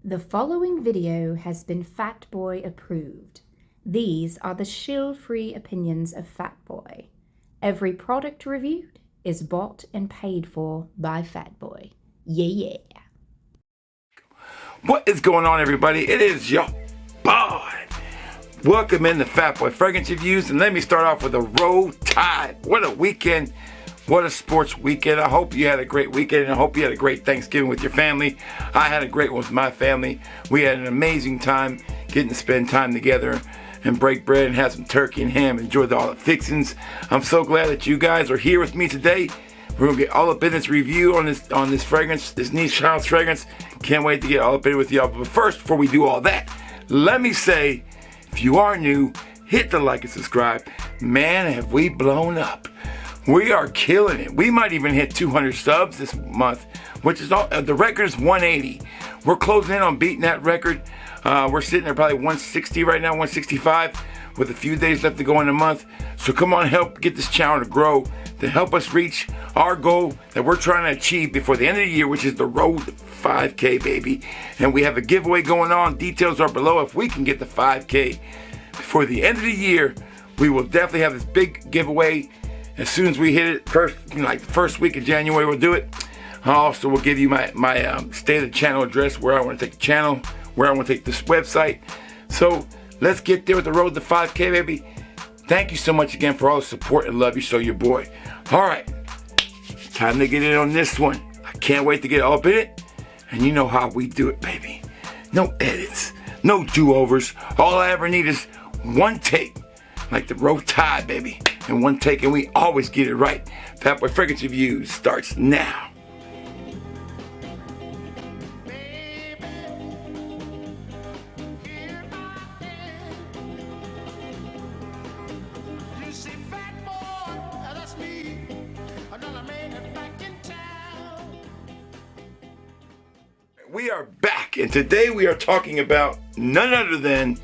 The following video has been Fatboy approved. These are the shill-free opinions of Fatboy. Every product reviewed is bought and paid for by Fatboy. Yeah. What is going on, everybody? It is your boy. Welcome in to Fatboy Fragrance Reviews, and let me start off with a Roll Tide. What a weekend. What a sports weekend. I hope you had a great weekend, and I hope you had a great Thanksgiving with your family. I had a great one with my family. We had an amazing time getting to spend time together and break bread and have some turkey and ham. Enjoyed all the fixings. I'm so glad that you guys are here with me today. We're gonna get all up in this review on this fragrance, this niche house fragrance. Can't wait to get all up in it with y'all. But first, before we do all that, let me say, if you are new, hit the like and subscribe. Man, have we blown up. We are killing it. We might even hit 200 subs this month, which is all, the record is 180. We're closing in on beating that record. We're sitting at probably 160 right now, 165, with a few days left to go in the month. So come on, help get this channel to grow, to help us reach our goal that we're trying to achieve before the end of the year, which is the road to 5K, baby. And we have a giveaway going on. Details are below. If we can get the 5K before the end of the year, we will definitely have this big giveaway. As soon as we hit it, the first week of January, we'll do it. I also will give you my state of the channel address, where I want to take the channel, where I want to take this website. So let's get there with the road to 5K, baby. Thank you so much again for all the support and love you show your boy. All right, time to get in on this one. I can't wait to get all up in it. And you know how we do it, baby. No edits, no do-overs. All I ever need is one take, like the Roll Tide, baby. And one take, and we always get it right. Fatboy Fragrance Reviews starts now. We are back, and today we are talking about none other than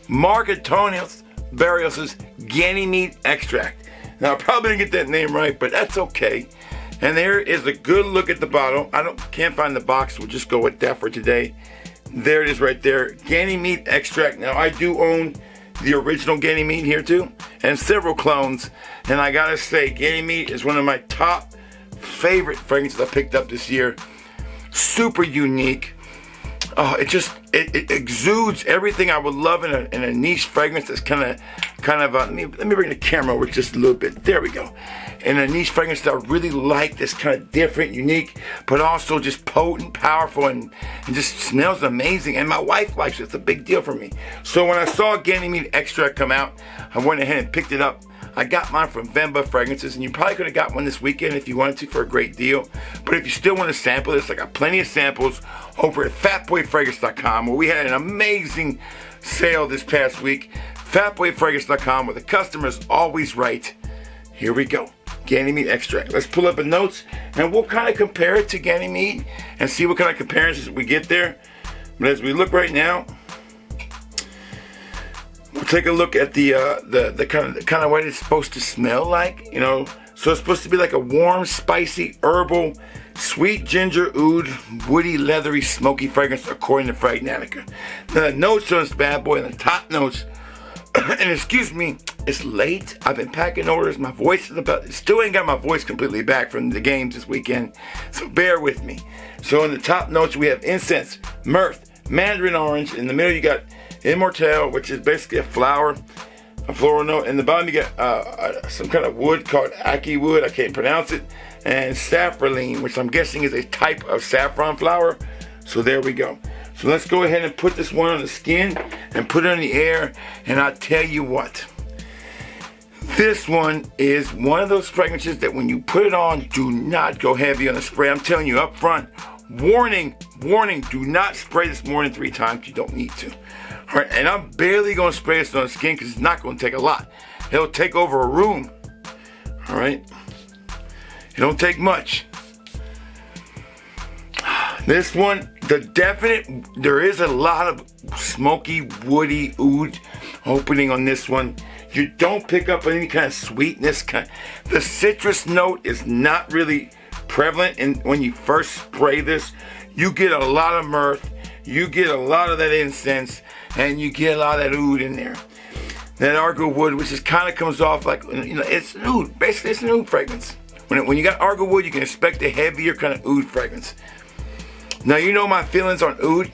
Marcantonius Barrios' Ganymede extract. Now, I probably didn't get that name right, but that's okay. And there is a good look at the bottle. Can't find the box. We'll just go with that for today. There it is right there. Ganymede extract. Now, I do own the original Ganymede here too, and several clones. And I gotta say, Ganymede is one of my top favorite fragrances I picked up this year. Super unique. It exudes everything I would love in a niche fragrance that's kind of let me bring the camera over just a little bit. There we go. In a niche fragrance that I really like, that's kind of different, unique, but also just potent, powerful, and just smells amazing. And my wife likes it. It's a big deal for me. So when I saw Ganymede extract come out, I went ahead and picked it up. I got mine from Vemba Fragrances, and you probably could have got one this weekend if you wanted to for a great deal. But if you still want to sample this, I got plenty of samples over at fatboyfragrance.com, where we had an amazing sale this past week. Fatboyfragrance.com, where the customer's always right. Here we go. Ganymede extract. Let's pull up the notes, and we'll kind of compare it to Ganymede and see what kind of comparisons we get there. But as we look right now, we'll take a look at the kind of what it's supposed to smell like, you know. So it's supposed to be like a warm, spicy, herbal, sweet ginger oud, woody, leathery, smoky fragrance, according to Fragnatica. Now the notes on this bad boy, and the top notes, and excuse me, it's late. I've been packing orders. My voice is still ain't got my voice completely back from the games this weekend, so bear with me. So in the top notes we have incense, myrrh, mandarin orange. In the middle you got Immortelle, which is basically a flower, a floral note. In the bottom you got some kind of wood called ackee wood, I can't pronounce it, and saffroline, which I'm guessing is a type of saffron flower. So there we go. So let's go ahead and put this one on the skin and put it on the air, and I'll tell you what, this one is one of those fragrances that when you put it on, do not go heavy on the spray. I'm telling you up front, warning, warning, do not spray this more than 3 times. You don't need to. All right, and I'm barely going to spray this on the skin because it's not going to take a lot. It'll take over a room. All right, it don't take much. This one, there is a lot of smoky, woody oud opening on this one. You don't pick up any kind of sweetness. The citrus note is not really prevalent when you first spray this. You get a lot of myrrh, you get a lot of that incense and you get a lot of that oud in there. That argo wood, which just kind of comes off like, it's an oud. Basically, it's an oud fragrance. When you got argo wood, you can expect a heavier kind of oud fragrance. Now, you know my feelings on oud.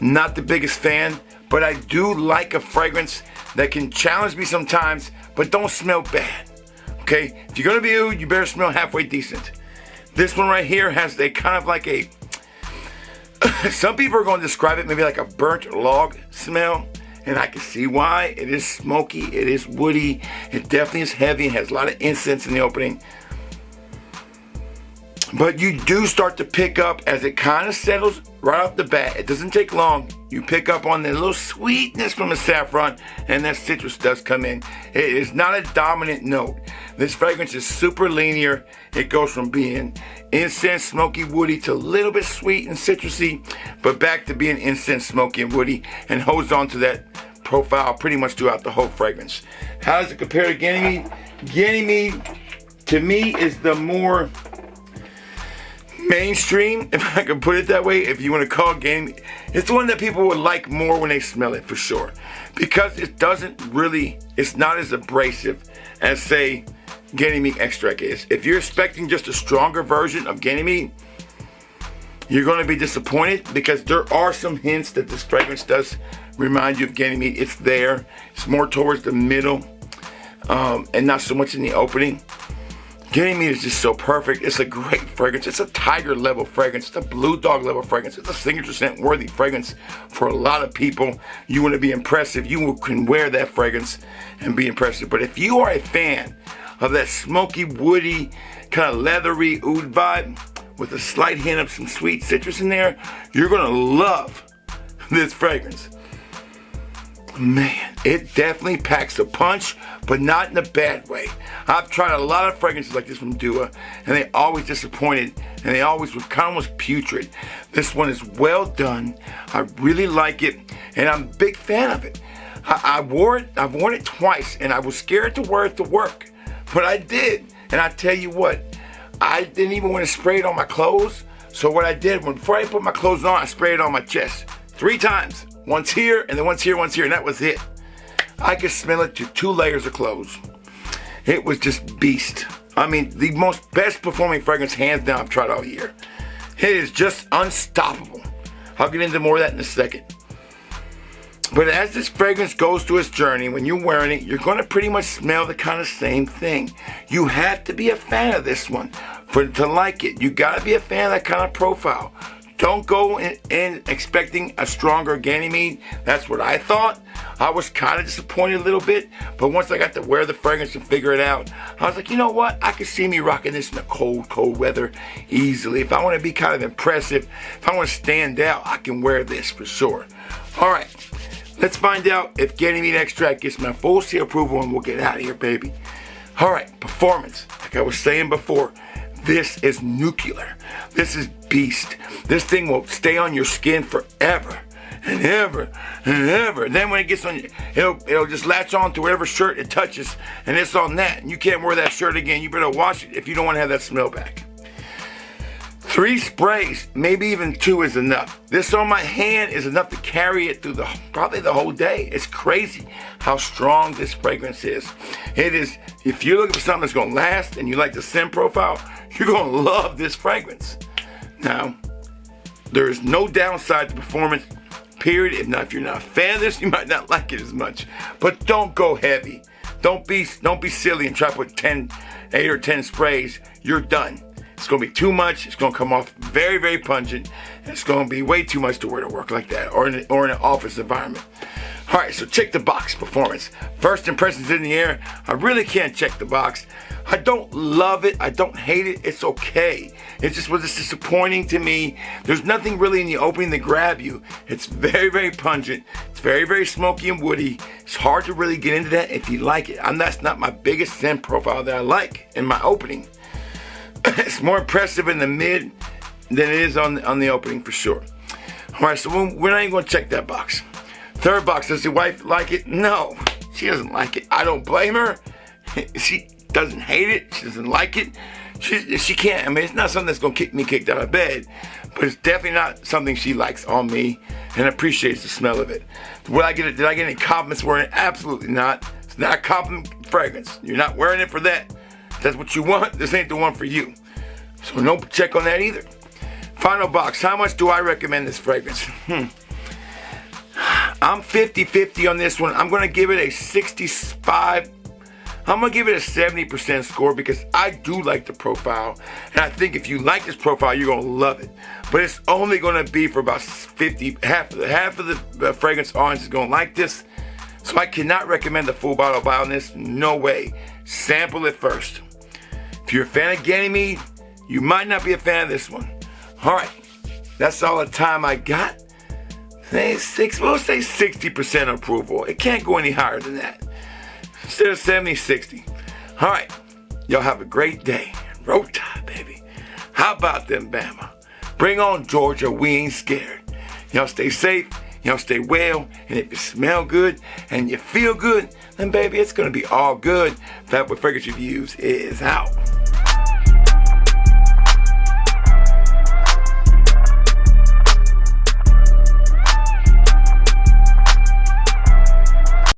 Not the biggest fan, but I do like a fragrance that can challenge me sometimes, but don't smell bad. Okay? If you're going to be oud, you better smell halfway decent. This one right here has a kind of like a, some people are going to describe it maybe like a burnt log smell, and I can see why. It is smoky, it is woody, it definitely is heavy, it has a lot of incense in the opening. But you do start to pick up as it kind of settles right off the bat. It doesn't take long. You pick up on the little sweetness from the saffron, and that citrus does come in. It is not a dominant note. This fragrance is super linear. It goes from being incense, smoky, woody to a little bit sweet and citrusy, but back to being incense, smoky, and woody, and holds on to that profile pretty much throughout the whole fragrance. How does it compare to Ganymede? Ganymede, to me, is the more mainstream, if I can put it that way, if you want to call it Ganymede. It's the one that people would like more when they smell it, for sure. Because it doesn't really, it's not as abrasive as, say, Ganymede extract is. If you're expecting just a stronger version of Ganymede, you're going to be disappointed, because there are some hints that this fragrance does remind you of Ganymede. It's there. It's more towards the middle, and not so much in the opening. Ganymede is just so perfect. It's a great fragrance. It's a tiger level fragrance. It's a blue dog level fragrance. It's a signature scent worthy fragrance for a lot of people. You want to be impressive, you can wear that fragrance and be impressive. But if you are a fan of that smoky, woody, kind of leathery oud vibe with a slight hint of some sweet citrus in there, you're going to love this fragrance. Man, it definitely packs a punch, but not in a bad way. I've tried a lot of fragrances like this from Dua, and they always disappointed, and they always were kind of almost putrid. This one is well done. I really like it, and I'm a big fan of it. I've worn it twice, and I was scared to wear it to work, but I did. And I tell you what, I didn't even want to spray it on my clothes. So what I did, before I put my clothes on, I sprayed it on my chest 3 times. Once here, and then once here, and that was it. I could smell it to 2 layers of clothes. It was just beast. I mean, the most best performing fragrance, hands down, I've tried all year. It is just unstoppable. I'll get into more of that in a second. But as this fragrance goes through its journey, when you're wearing it, you're going to pretty much smell the kind of same thing. You have to be a fan of this one to like it. You got to be a fan of that kind of profile. Don't go in expecting a stronger Ganymede. That's what I thought. I was kind of disappointed a little bit, but once I got to wear the fragrance and figure it out, I was like, you know what? I could see me rocking this in the cold weather easily. If I want to be kind of impressive, if I want to stand out, I can wear this for sure. All right, let's find out if Ganymede extract gets my full seal approval, and we'll get out of here, baby. All right, performance. Like I was saying before, this is nuclear. This is beast. This thing will stay on your skin forever and ever and ever. And then when it gets on you, it'll just latch on to whatever shirt it touches, and it's on that. And you can't wear that shirt again. You better wash it if you don't want to have that smell back. 3 sprays, maybe even 2 is enough. This on my hand is enough to carry it through probably the whole day. It's crazy how strong this fragrance is. It is, if you're looking for something that's going to last and you like the scent profile, you're going to love this fragrance. Now, there is no downside to performance, period. If you're not a fan of this, you might not like it as much. But don't go heavy. Don't be silly and try to put 8 or 10 sprays. You're done. It's going to be too much. It's going to come off very, very pungent. And it's going to be way too much to wear to work like that, or in an office environment. All right, so check the box performance. First impressions in the air. I really can't check the box. I don't love it. I don't hate it. It's okay. It just was disappointing to me. There's nothing really in the opening to grab you. It's very, very pungent. It's very, very smoky and woody. It's hard to really get into that if you like it. That's not my biggest scent profile that I like in my opening. It's more impressive in the mid than it is on the opening for sure. All right, so we're not even going to check that box. Third box, does your wife like it? No, she doesn't like it. I don't blame her. She doesn't hate it. She doesn't like it. She can't. I mean, it's not something that's gonna kick me kicked out of bed, but it's definitely not something she likes on me and appreciates the smell of it. Did I get any compliments wearing it? Absolutely not. It's not a compliment fragrance. You're not wearing it for that. If that's what you want, this ain't the one for you. So no check on that either. Final box. How much do I recommend this fragrance? I'm 50-50 on this one. I'm gonna give it a 65. I'm gonna give it a 70% score because I do like the profile, and I think if you like this profile, you're gonna love it. But it's only gonna be for about 50. Half of the fragrance audience is gonna like this, so I cannot recommend the full bottle buy on this. No way. Sample it first. If you're a fan of Ganymede, you might not be a fan of this one. All right, that's all the time I got. We'll say 60% approval. It can't go any higher than that. Instead of 70, 60. All right. Y'all have a great day. Roll Tide, baby. How about them, Bama? Bring on Georgia. We ain't scared. Y'all stay safe. Y'all stay well. And if you smell good and you feel good, then, baby, it's going to be all good. Fatboy Fragrance Reviews is out.